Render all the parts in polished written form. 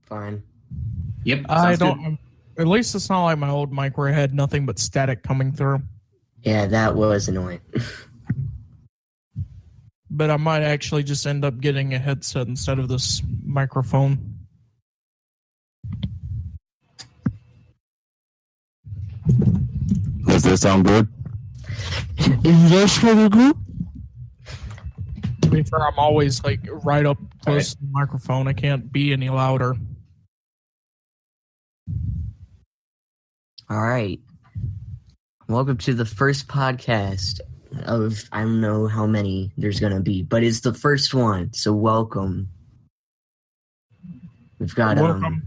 fine. Yep. I sounds don't. good. At least it's not like my old mic where I had nothing but static coming through. Yeah, that was annoying. But I might actually just end up getting a headset instead of this microphone. Does this sound good? Is this really good? To be fair, I'm always like right up close to the microphone. I can't be any louder. All right. Welcome to the first podcast of I don't know how many there's going to be, but it's the first one. So welcome. We've got Welcome.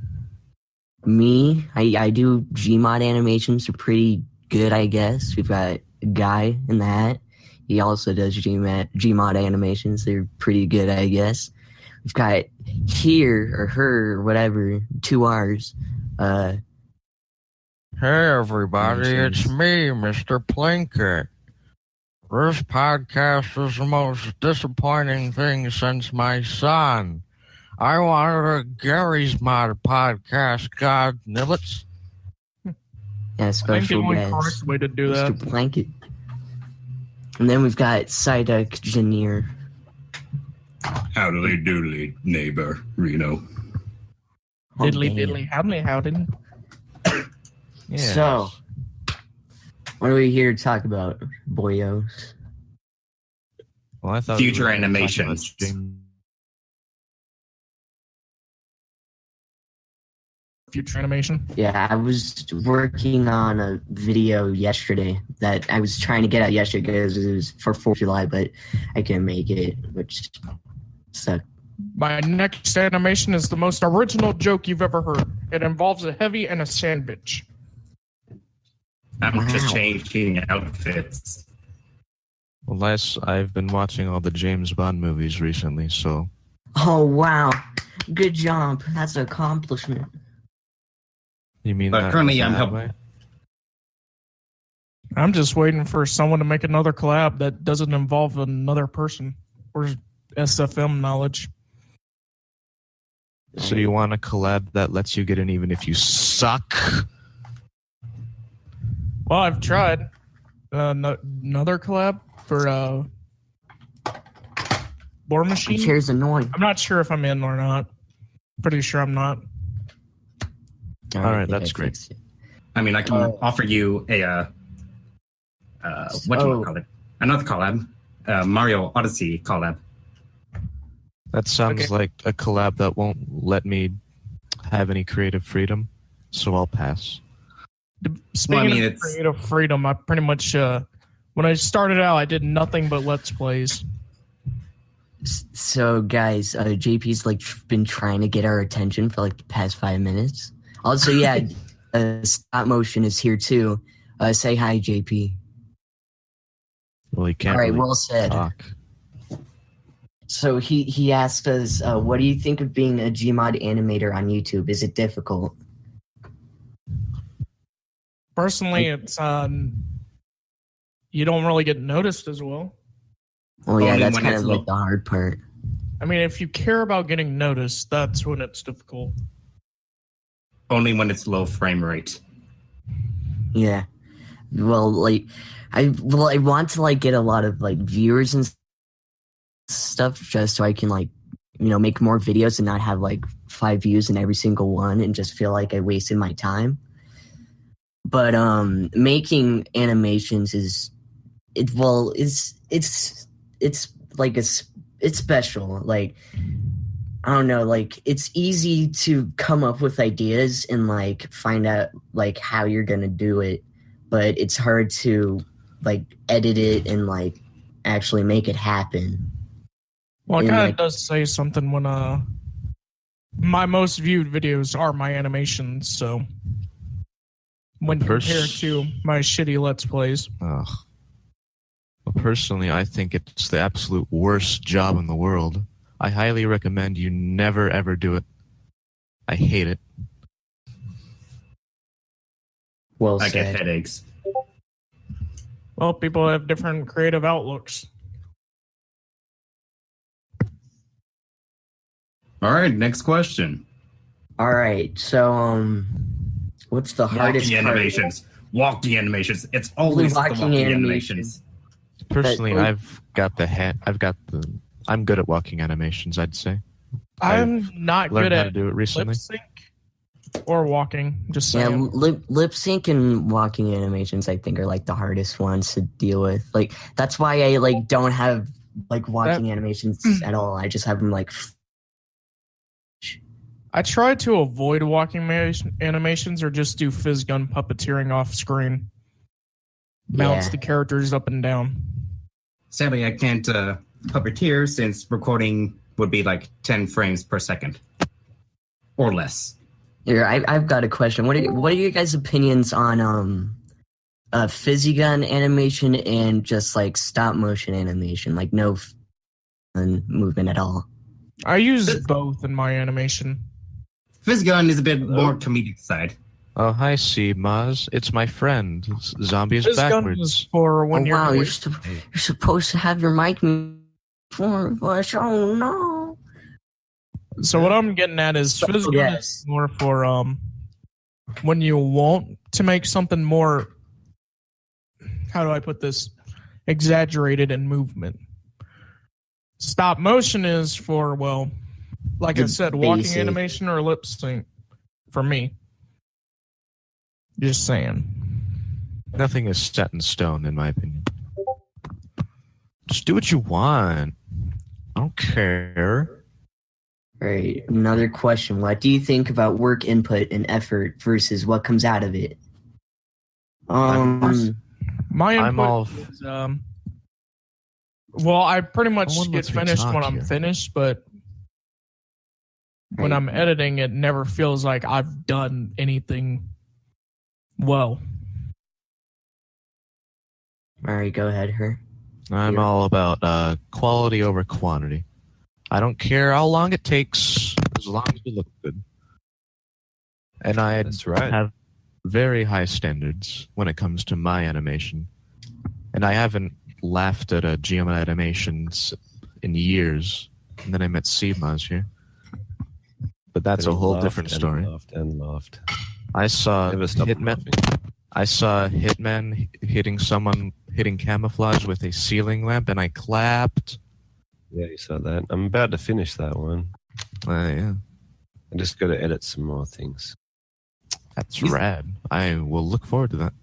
me. I do Gmod animations. They're pretty good, I guess. We've got a guy in the hat. He also does Gmod animations. They're pretty good, I guess. We've got here or her or whatever, 2 R's. Hey everybody, it's me, Mr. Plinkett. This podcast is the most disappointing thing since my son. I wanted a Gary's Mod podcast, God niblets. Yeah, I think the special only guest. correct way to do Mr. that. Blanket. And then we've got Psyduck Janier. Howdly doodly, neighbor, Reno. Diddly diddly howdy. Yes. So, what are we here to talk about, boyos? Well, I thought Future we were gonna talk animations. about James- Future animation. Yeah, I was working on a video yesterday that I was trying to get out yesterday because it was for 4th of July, but I couldn't make it, which sucked. My next animation is the most original joke you've ever heard. It involves a heavy and a sandwich. I'm just Wow. changing outfits. Well, Les, I've been watching all the James Bond movies recently, so Oh, wow. Good job. That's an accomplishment. you mean But that currently in a I'm bad help- way? I'm just waiting for someone to make another collab that doesn't involve another person or SFM knowledge. So you want a collab that lets you get in even if you suck? Well, I've tried another collab for War The Machine. chair's annoying. I'm not sure if I'm in or not. Pretty sure I'm not. All I right, think that's I great. fixed it. I mean, I can offer you a what do you call it? Another collab, Mario Odyssey collab. That sounds Okay. like a collab that won't let me have any creative freedom, so I'll pass. Speaking mean, of it's- creative freedom, I pretty much when I started out, I did nothing but Let's Plays. So, guys, JP's like been trying to get our attention for like the past 5 minutes. Also, yeah, stop motion is here too. Say hi, JP. Well, you can't All right, really well said. talk. So he asked us, what do you think of being a Gmod animator on YouTube? Is it difficult? Personally, it's you don't really get noticed as well. Well, yeah, Only that's when kind it's of like the hard part. I mean, if you care about getting noticed, that's when it's difficult. Only when it's low frame rate. Yeah. Well, like, I want to like get a lot of like viewers and stuff just so I can like, make more videos and not have like 5 views in every single one and just feel like I wasted my time. But making animations it's like it's special. Like, I don't know, like it's easy to come up with ideas and like find out like how you're gonna do it, but it's hard to like edit it and like actually make it happen. Well, it And, kind of like- does say something when my most viewed videos are my animations. So when compared to my shitty Let's Plays, Ugh. Well, personally, I think it's the absolute worst job in the world. I highly recommend you never ever do it. I hate it. Well I get said. headaches. well, people have different creative outlooks. All right, next question. All right. So what's the hardest Walking part? animations. Walking animations. It's always the walking animations. Personally, But- I'm good at walking animations, I'd say. I'm not Learned good how to at do it recently. lip sync or walking. Just Yeah, saying. lip sync and walking animations I think are like the hardest ones to deal with. Like that's why I like don't have like walking animations at all. I just have them like I try to avoid walking animations or just do Fizzgun puppeteering off screen. Mounts Yeah. the characters up and down. Sadly, I can't puppeteer since recording would be like 10 frames per second or less. Here, I've got a question. What are your guys' opinions on fizzy gun animation and just like stop motion animation, like no movement at all? I use both in my animation. Fizzgun is a bit more comedic side. Oh, hi, Maz. It's my friend. Zombie is Fizzgun backwards. is for when Oh you're wow, doing- you're supposed to have your mic for us. Oh no. So what I'm getting at is So, Fizzgun yes. is more for when you want to make something more, how do I put this, exaggerated in movement. Stop motion is for, well, like I said, walking basic. animation or lip sync for me. Just saying. Nothing is set in stone, in my opinion. Just do what you want. I don't care. Right. Another question. What do you think about work input and effort versus what comes out of it? My I'm input all- is, well, I pretty much No one get lets me finished talk when I'm here. finished, but when Right. I'm editing, it never feels like I've done anything well. All right, go ahead, her. I'm Yeah. all about quality over quantity. I don't care how long it takes, as long as it looks good. And I That's right. have very high standards when it comes to my animation. And I haven't laughed at a GM animations in years. And then I met Seedmaz here. But that's a And whole laughed different and story. laughed and laughed. I saw Never stopped Hitman. laughing. I saw Hitman hitting someone hitting camouflage with a ceiling lamp, and I clapped. Yeah, you saw that. I'm about to finish that one. Yeah, I just got to edit some more things. that's rad. I will look forward to that.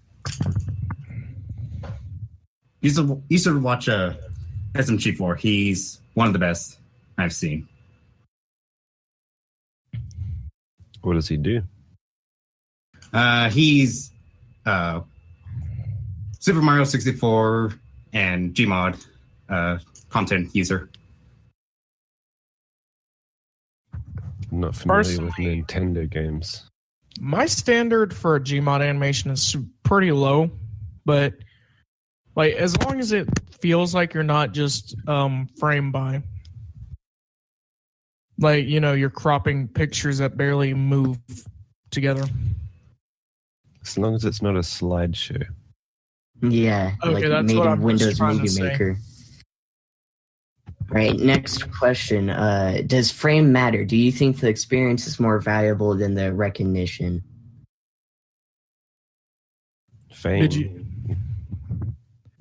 You should watch SMG4. He's one of the best I've seen. What does he do? He's Super Mario 64 and Gmod content user. I'm not familiar with Personally- Nintendo games. My standard for a Gmod animation is pretty low, but like as long as it feels like you're not just frame by, like you're cropping pictures that barely move together. As long as it's not a slideshow. Yeah, Okay, like that's made what in I'm just Windows trying to Movie say. Maker. Right, next question. Does frame matter? Do you think the experience is more valuable than the recognition? Fame. Did you?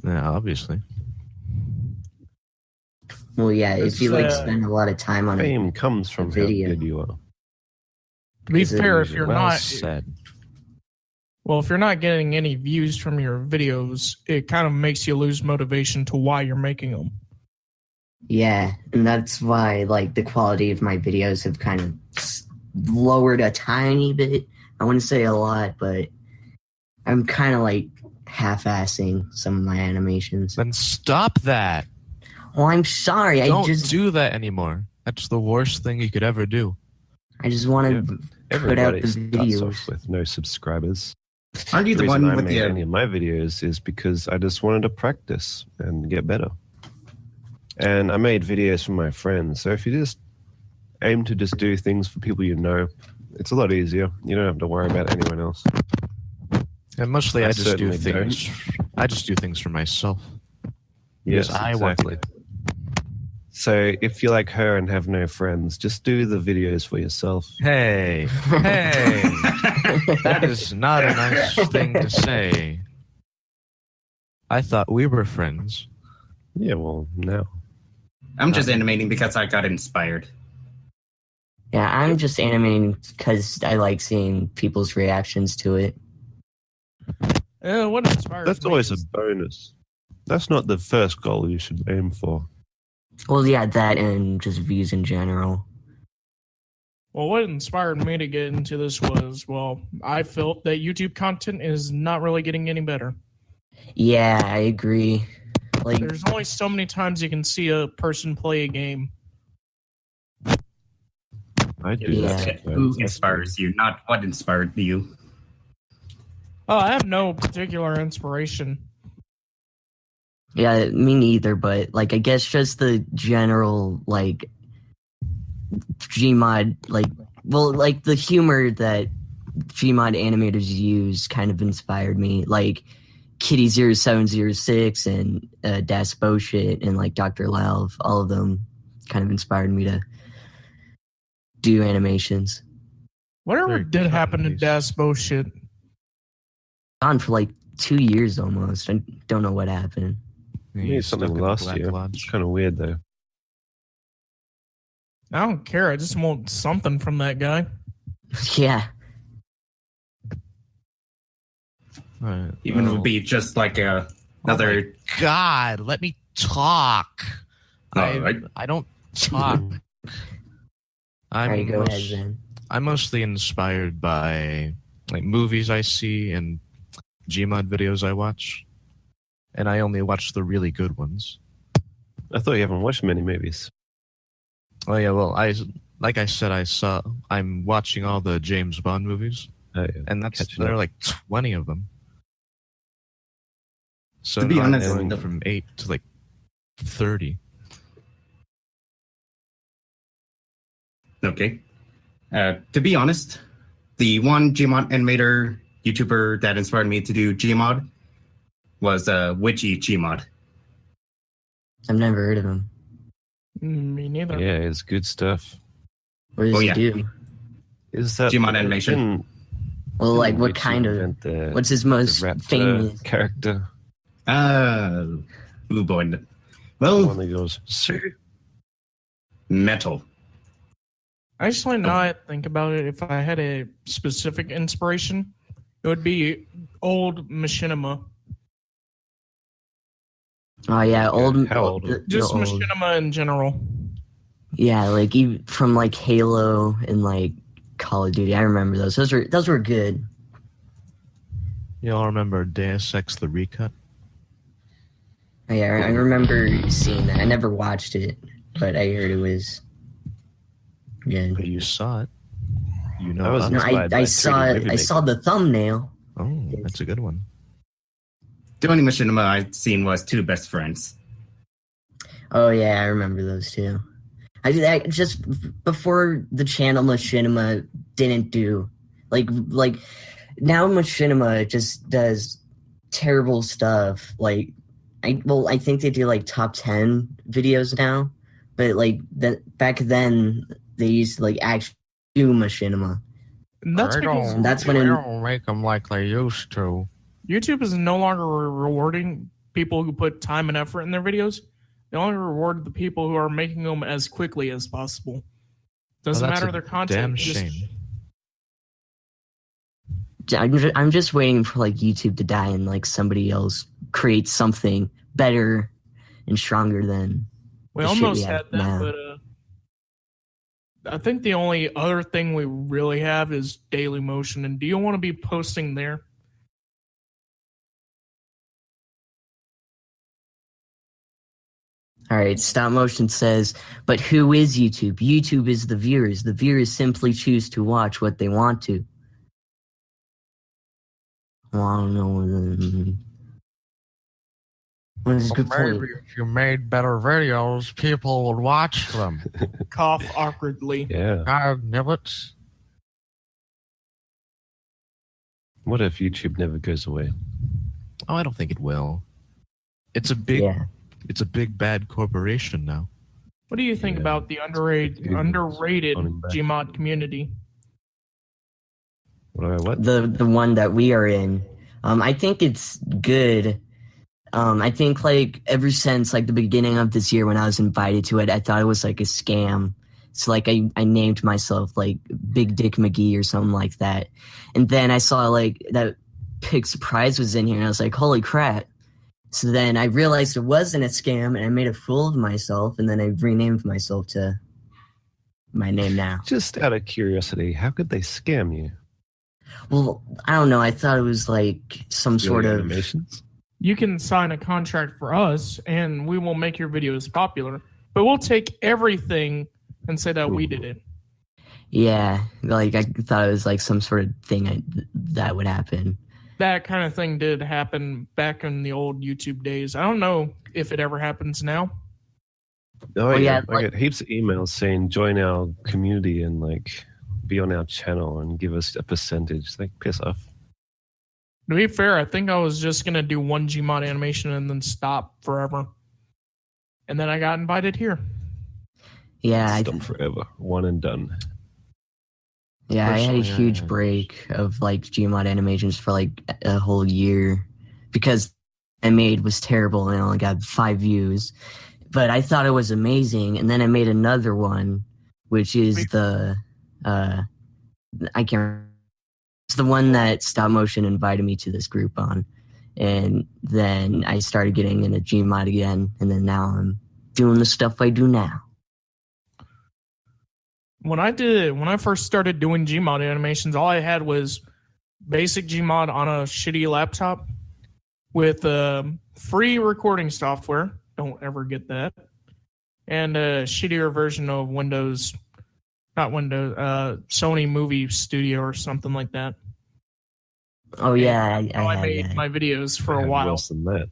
Yeah, obviously. Well, yeah, if you like It's, spend a lot of time on it. Fame comes from Video. how good you are. To be Is it fair, if you're Well not said. well, if you're not getting any views from your videos, it kind of makes you lose motivation to why you're making them. Yeah, and that's why like the quality of my videos have kind of lowered a tiny bit. I wouldn't say a lot, but I'm kind of like half-assing some of my animations. Then stop that. Well, I'm sorry. Don't I just do that anymore. That's the worst thing you could ever do. want to put out Everybody the starts videos. off with no subscribers. Aren't you The the reason one I with made any the? of my videos is because I just wanted to practice and get better. And I made videos for my friends. So if you just aim to just do things for people you know, it's a lot easier. You don't have to worry about anyone else. And mostly I I just do certainly things. I just do things for myself. Yes, Because I want exactly. So if you're like her and have no friends, just do the videos for yourself. Hey, hey, that is not a nice thing to say. I thought we were friends. Yeah, well, no. I'm just animating because I got inspired. Yeah, I'm just animating because I like seeing people's reactions to it. What inspires That's me always a is- bonus. That's not the first goal you should aim for. Well, yeah, that and just views in general. Well, what inspired me to get into this was, well, I felt that YouTube content is not really getting any better. Yeah, I agree. Like, There's only so many times you can see a person play a game. I do Yeah. that. Who inspires you, not what inspired you. Oh, I have no particular inspiration. yeah, me neither, but like, I guess just the general, like, Gmod, like, well, like, the humor that Gmod animators use kind of inspired me. Like, Kitty0706 and Das Bullshit and, like, Dr. Lauv, all of them kind of inspired me to do animations. Whatever Very did happen to nice. Das Bullshit? On for like 2 years almost. I don't know what happened. Maybe He's something stuck in the last Black year. Lodge. It's kind of weird, though. I don't care. I just want something from that guy. Yeah. Right. Even well, would be just like another. God, let me talk. Right. I don't talk. Alright, go ahead then. I'm mostly inspired by like movies I see and Gmod videos I watch, and I only watch the really good ones. I thought you haven't watched many movies. Oh yeah, well I'm watching all the James Bond movies, Oh, yeah. and Catching there are up. like 20 of them. So To be now I'm honest, going the- from 8 to like 30. Okay. To be honest, the one Gmod animator YouTuber that inspired me to do Gmod was Witchy Gmod. I've never heard of him. Me neither. Yeah, it's good stuff. What does Oh, he yeah. do? Is that Gmod animation. didn't- Well, like, didn't what Richie kind of? invent the- What's his the most raptor famous? character? Blue Boy. The Well, one that goes, "See?" metal. Actually, now I think about it, if I had a specific inspiration, it would be old Machinima. Oh yeah, old. How old? the Just old- Machinima in general. Yeah, like even from like Halo and like Call of Duty. I remember those. Those were good. You all remember Deus Ex: The Recut? Oh, yeah, I remember seeing that. I never watched it, but I heard it was good. But you saw it. You know I was us. No, inspired by I saw 3D it. movie I saw the thumbnail. Oh, that's a good one. The only Machinima I'd seen was Two Best Friends. Oh yeah, I remember those too. I did that just before the channel Machinima didn't do like now Machinima just does terrible stuff. Like I think they do like top 10 videos now, but like back then they used to like actually do Machinima. And that's They because don't- that's when they in- don't make them like they used to. YouTube is no longer rewarding people who put time and effort in their videos. They only reward the people who are making them as quickly as possible. Doesn't Well, that's matter a their content. Damn just- shame. I'm just waiting for like YouTube to die and like somebody else creates something better and stronger than We the shit almost we have had that, now. but I think the only other thing we really have is Daily Motion. And do you want to be posting there? All right, Stop Motion says, but who is YouTube? YouTube is the viewers. The viewers simply choose to watch what they want to. Well, I don't know. What is a good Maybe point? if you made better videos, people would watch them. Cough awkwardly. Yeah. God, niblets. What if YouTube never goes away? Oh, I don't think it will. It's a big, Yeah. it's a big bad corporation now. What do you think Yeah. about the underrated Running back. Gmod community? What? The one that we are in. I think it's good. I think like ever since like the beginning of this year when I was invited to it, I thought it was like a scam. So like I named myself like Big Dick McGee or something like that. And then I saw like that Pig Surprise was in here and I was like, holy crap. So then I realized it wasn't a scam and I made a fool of myself and then I renamed myself to my name now. Just out of curiosity, how could they scam you? Well, I don't know. I thought it was like some sort Doing of animations? You can sign a contract for us, and we will make your videos popular. But we'll take everything and say that we did it. yeah. Like I thought it was like some sort of thing that would happen. That kind of thing did happen back in the old YouTube days. I don't know if it ever happens now. Oh, Well, yeah. yeah, I like- get heaps of emails saying join our community and like be on our channel and give us a percentage. Like, piss off. To be fair, I think I was just going to do one Gmod animation and then stop forever. And then I got invited here. Yeah, Stop forever. One and done. yeah. I had a Personally, huge break of like Gmod animations for like a whole year because I made was terrible and I only got 5 views. But I thought it was amazing, and then I made another one, which is the I can't remember. It's the one that Stop Motion invited me to this group on. And then I started getting into Gmod again, and then now I'm doing the stuff I do now. When I first started doing Gmod animations, all I had was basic Gmod on a shitty laptop with free recording software. Don't ever get that. And a shittier version of Sony Movie Studio or something like that. Oh yeah, I had made that. my videos for I a had while. worse than that.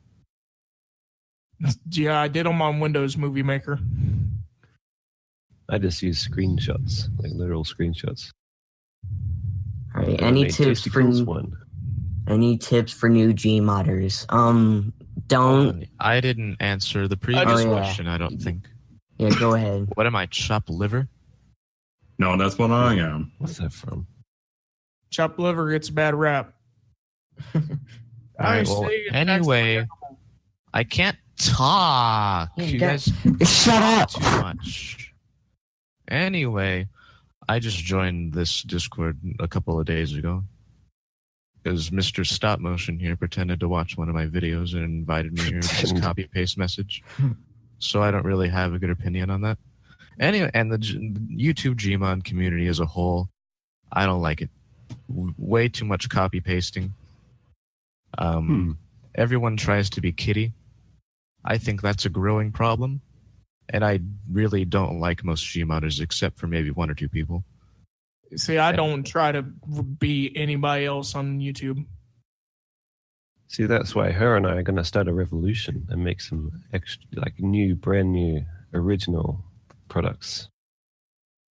Yeah, I did them on Windows Movie Maker. I just use screenshots, like literal screenshots. All right, I any made tips for testicles one. new Gmodders? Don't. I didn't answer the previous just- Oh, yeah. question, I don't think. Yeah, go ahead. What am I, chopped liver? No, that's what I am. What's that from? Chopped liver gets a bad rap. Alright, well, say it's anyway, actually- I can't talk. Yeah, You go- guys Shut up. too much. Anyway, I just joined this Discord a couple of days ago because Mr. Stop Motion here pretended to watch one of my videos and invited me here with his Pretend. copy paste message. So I don't really have a good opinion on that. Anyway, and the YouTube Gmod community as a whole, I don't like it. Way too much copy pasting. Everyone tries to be Kitty. I think that's a growing problem. And I really don't like most Gmodders except for maybe 1 or 2 people. See, I don't try to be anybody else on YouTube. See, that's why her and I are going to start a revolution and make some extra, like brand new, original products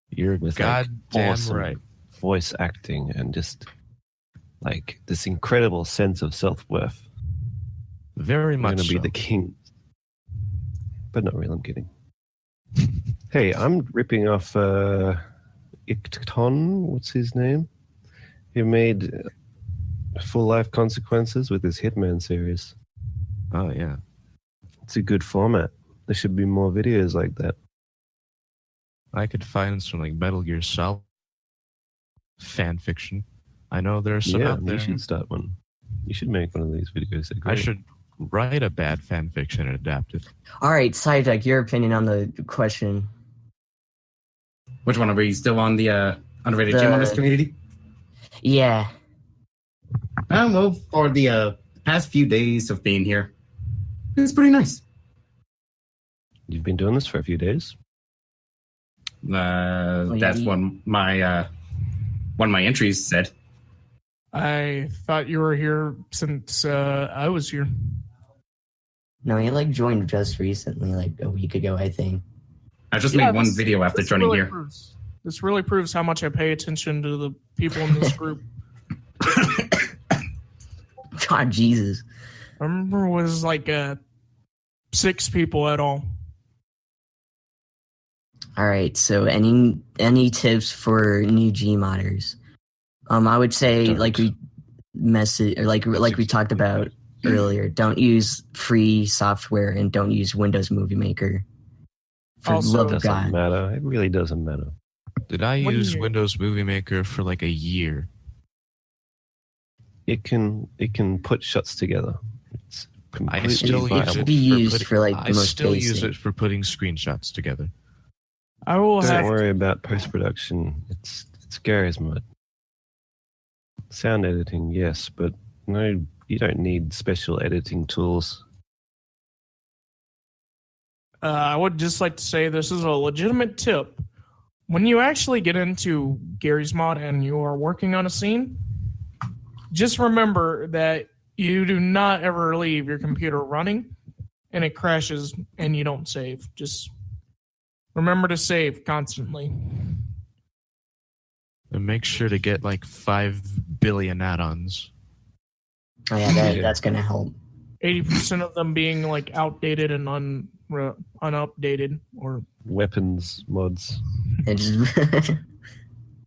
You're with like, goddamn awesome right. voice acting and just like this incredible sense of self-worth. Very We're much going to be so. the king. But not really, I'm kidding. Hey, I'm ripping off Icton, what's his name? He made Full Life Consequences with his Hitman series. Oh, yeah. It's a good format. There should be more videos like that. I could find some like Metal Gear Solid fan fiction. I know there's some Yeah, out there. you should start one. You should make one of these videos. They're I great. should write a bad fan fiction and adapt it. All right, Psyduck, your opinion on the question. Which one are we still on the underrated The- Gmodders community? Yeah. Well, for the past few days of being here, it's pretty nice. You've been doing this for a few days. That's you- one of my entries said. I thought you were here since I was here. No, he like joined just recently, like a week ago, I think. I just Yeah, made one this- video after This joining really here. this really proves how much I pay attention to the people in this group. God, Jesus. I remember it was like 6 people at all. All right. So any tips for new Gmodders? I would say Don't. like we we talked about earlier. Don't use free software and don't use Windows Movie Maker. For Also- love of Doesn't God. matter. It really doesn't matter. Did I What do use you- Windows Movie Maker for like a year? It can put shots together. It's I completely still It use should it be for used putting- for, like, the I most still use basic. it for putting screenshots together. I will Don't have worry about post production. It's Gary's mod. Sound editing, yes, but no, you don't need special editing tools. I would just like to say this is a legitimate tip. When you actually get into Gary's mod and you are working on a scene, just remember that you do not ever leave your computer running and it crashes and you don't save. Just remember to save constantly. And make sure to get like 5 billion add-ons. Oh yeah, that's gonna help. 80% of them being like outdated and unupdated, or Weapons mods. It just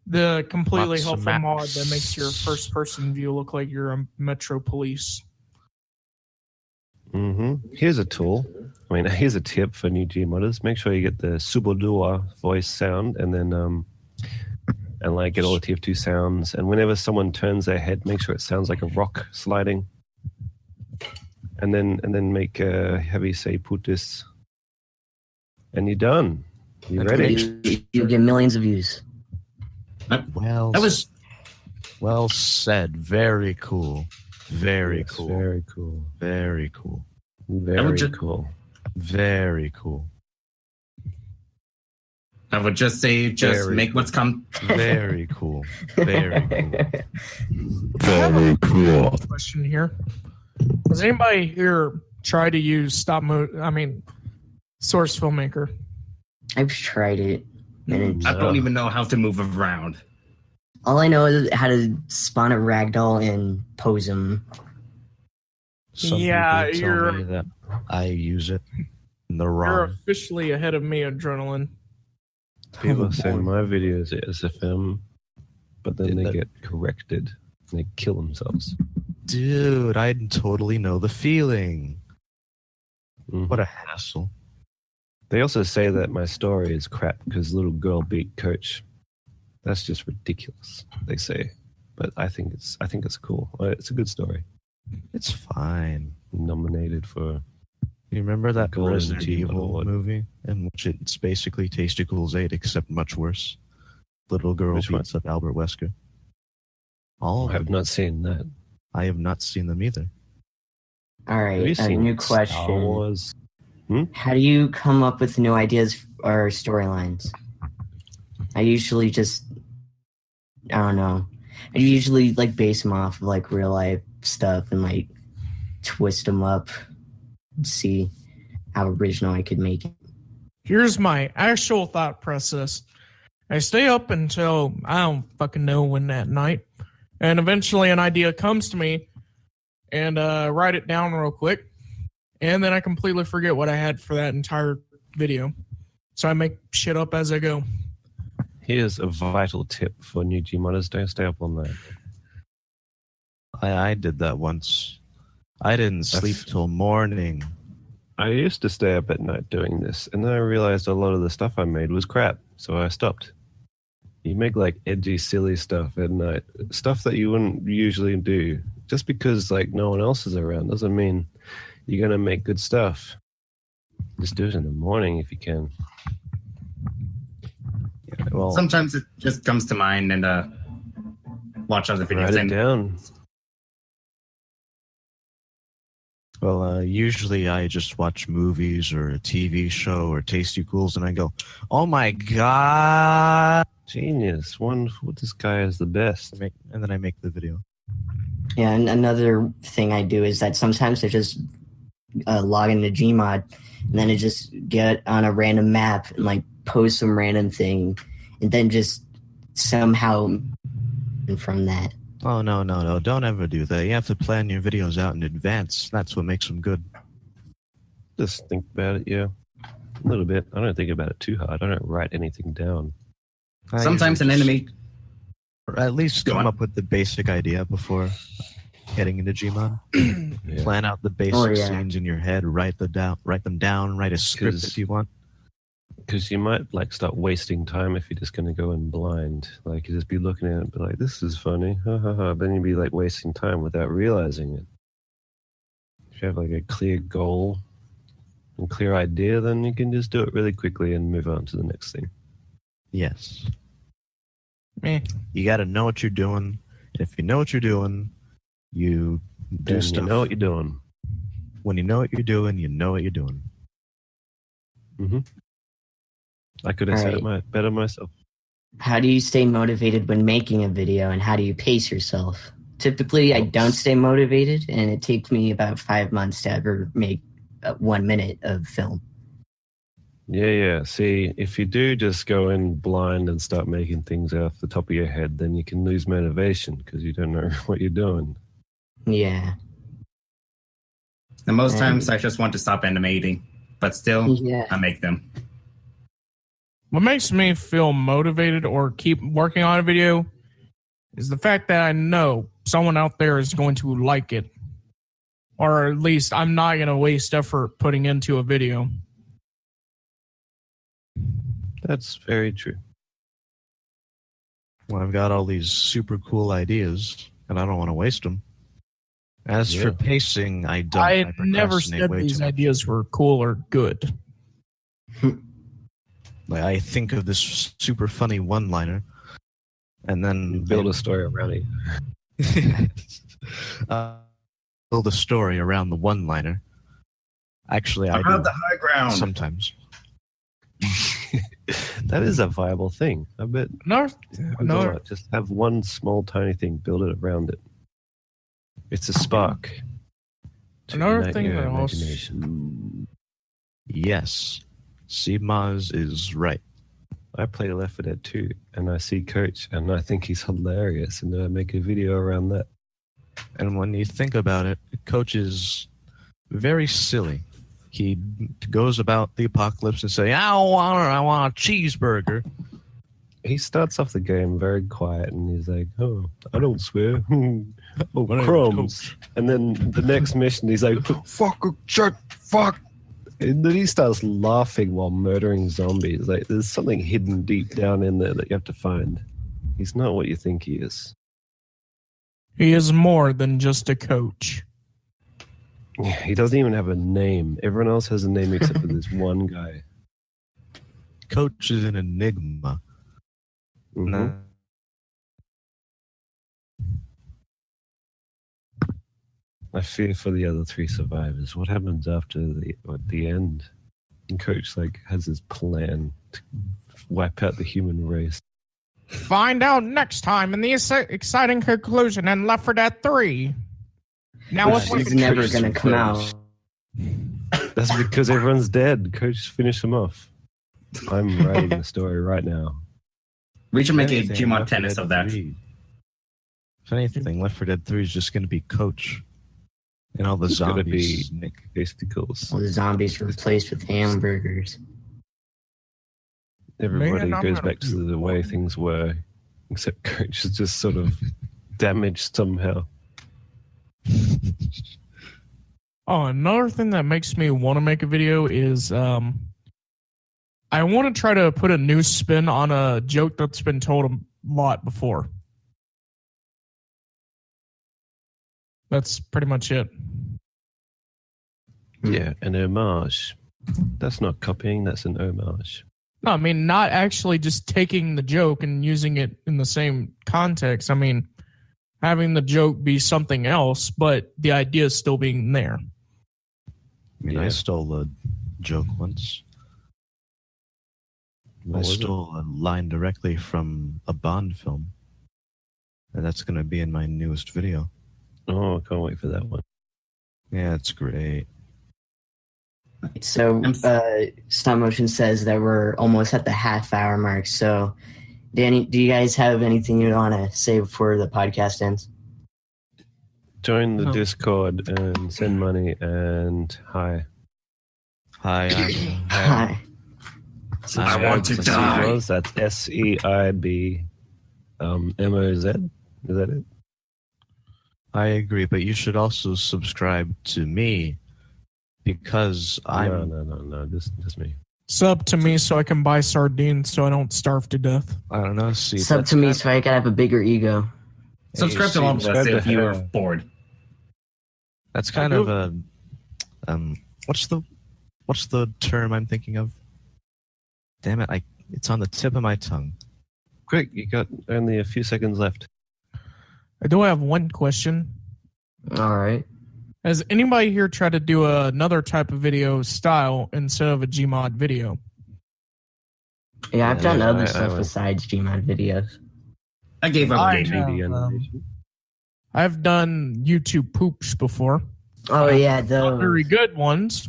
the completely Lots of helpful mod maps. that makes your first person view look like you're a Metro Police. Here's a tool. I mean, here's a tip for new Gmodders. Make sure you get the Subodua voice sound, and then and like get all the TF2 sounds. And whenever someone turns their head, make sure it sounds like a rock sliding. And then make heavy say putis, and you're done. You And ready? you get millions of views. Well, That was well said. Very cool. Very Yes, cool. Very cool. Very cool. Very just- cool. Very cool. I would just say, Very make what's come. Very cool. Very cool. Very cool. Question here: has anybody here tried to use Source Filmmaker? I've tried it. And it's, I don't even know how to move around. all I know is how to spawn a ragdoll and pose him. Some Yeah, people tell you're- me that I use it in the You're wrong. officially ahead of me, Adrenaline. People say my videos are SFM, but then Did they that- get corrected and they kill themselves. Dude, I totally know the feeling. Mhm. What a hassle. They also say that my story is crap because little girl beat coach. That's just ridiculous. They say, but I think it's cool. It's a good story. It's fine. Nominated for You remember that Golden Resident Gene Evil Award. movie in which it's basically Taste Equals 8 except much worse? Little girl Which one? beats up Albert Wesker. All I have not seen that. I have not seen them either. All Have you right, a seen new Star question. Wars? How do you come up with new ideas or storylines? I usually just, I don't know. I usually like base them off of like real life stuff and like twist them up and see how original I could make it. Here's my actual thought process. I stay up until I don't fucking know when that night, and eventually an idea comes to me, and write it down real quick, and then I completely forget what I had for that entire video. So I make shit up as I go. Here's a vital tip for new Gmodders. Don't stay up all night. I did that once. I didn't sleep till morning. I used to stay up at night doing this, and then I realized a lot of the stuff I made was crap, so I stopped. You make like edgy, silly stuff at night, stuff that you wouldn't usually do. Just because like no one else is around doesn't mean you're gonna make good stuff. Just do it in the morning if you can. Well, Sometimes it just comes to mind and watch other videos. Write it And down. usually I just watch movies or a TV show or Taste Equals, and I go, "Oh my god!" Genius. This guy is the best. And then I make the video. Yeah, and another thing I do is that sometimes I just log into Gmod and then I just get on a random map and like post some random thing and then just somehow from that. Oh no! Don't ever do that. You have to plan your videos out in advance. That's what makes them good. Just think about it, yeah. A little bit. I don't think about it too hard. I don't write anything down. I Sometimes an usually enemy. Or at least Go come on. up with the basic idea before getting into Gmod. Yeah. Plan out the basic Oh, yeah. scenes in your head, write them down, write a script 'Cause- if you want. Because you might like start wasting time if you're just going to go in blind. Like you just be looking at it and be like, "This is funny," ha ha ha. But then you'd be like wasting time without realizing it. If you have like a clear goal and clear idea, then you can just do it really quickly and move on to the next thing. Yes. Meh. You got to know what you're doing. And if you know what you're doing, you do Then stuff. you know what you're doing. When you know what you're doing, you know what you're doing. I could have said it Alright. better myself. How do you stay motivated when making a video, and how do you pace yourself? Typically, I don't stay motivated, and it takes me about 5 months to ever make 1 minute of film. Yeah. See, if you do just go in blind and start making things off the top of your head, then you can lose motivation because you don't know what you're doing. Yeah. And most times I just want to stop animating, but still Yeah. I make them. What makes me feel motivated or keep working on a video is the fact that I know someone out there is going to like it. Or at least I'm not going to waste effort putting into a video. That's very true. Well, I've got all these super cool ideas, and I don't want to waste them. As for Yeah. pacing, I don't. I never procrastinate said way these too much. ideas were cool or good. Like, I think of this super funny one-liner, and then You build a story around it. build a story around the one-liner. Actually, I I'm do on the high ground. sometimes. That is a viable thing. I bet. No, Why no. not? Just have one small tiny thing, build it around it. It's a spark. to Another ignite thing your that also- imagination. Yes, Seedmaz is right. I play Left 4 Dead 2, and I see Coach, and I think he's hilarious, and I make a video around that. And when you think about it, Coach is very silly. He goes about the apocalypse and say, I want a cheeseburger. He starts off the game very quiet, and he's like, "Oh, I don't swear." Oh, My name's crumbs. And then the next mission, he's like, "Fuck, shut, fuck." And then he starts laughing while murdering zombies. Like, there's something hidden deep down in there that you have to find. He's not what you think he is. He is more than just a coach. He doesn't even have a name. Everyone else has a name except for this one guy. Coach is an enigma. Mhm. Nah. I fear for the other three survivors. What happens after the end? And Coach has his plan to wipe out the human race. Find out next time in the exciting conclusion in Left 4 Dead 3. Now Which what's is never going to come out. That's because everyone's dead. Coach, finish them off. I'm writing the story right now. We should make a Anything Gmod Left 4 tennis Dead of that. 3. If anything, Left 4 Dead 3 is just going to be Coach. And all the It's gonna zombies. be Testicles. All the zombies replaced with hamburgers. Everybody Man, I'm goes gonna back to the way things were, except Coach is just sort of damaged somehow. Oh, another thing that makes me want to make a video is I want to try to put a new spin on a joke that's been told a lot before. That's pretty much it. Yeah, an homage. That's not copying, that's an homage. No, I mean, not actually just taking the joke and using it in the same context. I mean, having the joke be something else, but the idea still being there. I mean, I Yeah. stole a joke once. What I was it? stole a line directly from a Bond film. And that's going to be in my newest video. Oh, I can't wait for that one. Yeah, it's great. So, Stop Motion says that we're almost at the half-hour mark. So, Danny, do you guys have anything you want to say before the podcast ends? Join the No. Discord and send money and hi. Hi, Hi. Subscribe want to die. Seibmoz. That's SEIBMOZ. Is that it? I agree, but you should also subscribe to me because I'm. No. Just me. Sub to me so I can buy sardines so I don't starve to death. I don't know. See, Sub that's to me kind- so I can have a bigger ego. Subscribe to see, all of us subscribe if to you're her. bored. That's kind of a. What's the term I'm thinking of? Damn it! It's on the tip of my tongue. Quick, you got only a few seconds left. I do have one question. All right. Has anybody here tried to do another type of video style instead of a Gmod video? Yeah, I've done Yeah, other I stuff went- besides Gmod videos. I gave up I gaming. 3D have, animation. I've done YouTube poops before. Oh yeah, Not those. very good ones.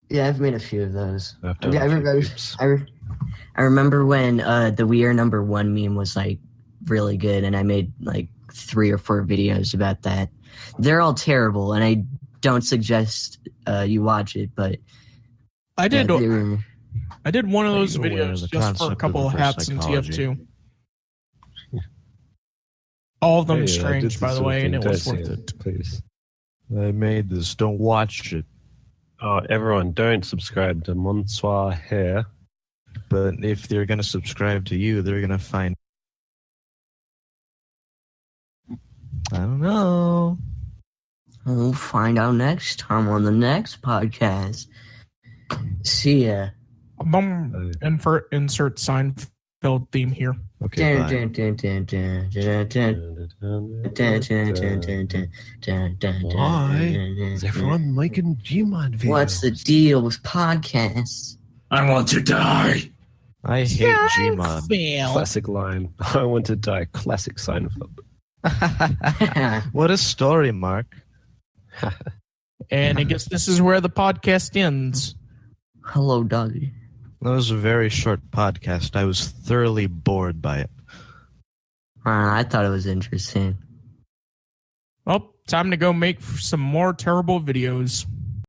Yeah, I've made a few of those. I've done Yeah, I a few remember. groups. I remember when the We Are Number One meme was like really good, and I made like 3 or 4 videos about that. They're all terrible, and I don't suggest you watch it. But I did. yeah, they were- I did one of Are those you aware of videos the just for a concept couple of of reverse hats in psychology? TF2. All of them Hey, I strange, did by this the sort of way, and thing. it was Don't worth say it. Please. I made this. Don't watch it. Oh, everyone, don't subscribe to Monsoir Hair. But if they're gonna subscribe to you, they're gonna find. I don't know. We'll find out next time on the next podcast. See ya. Boom. Insert Seinfeld theme here. Okay, bye. Why is everyone making Gmod videos? What's the deal with podcasts? I want to die. I hate Gmod. Fail. Classic line. I want to die. Classic Seinfeld. What a story, Mark. And I guess this is where the podcast ends. Hello, doggy. That was a very short podcast. I was thoroughly bored by it. I thought it was interesting. Well, time to go make some more terrible videos.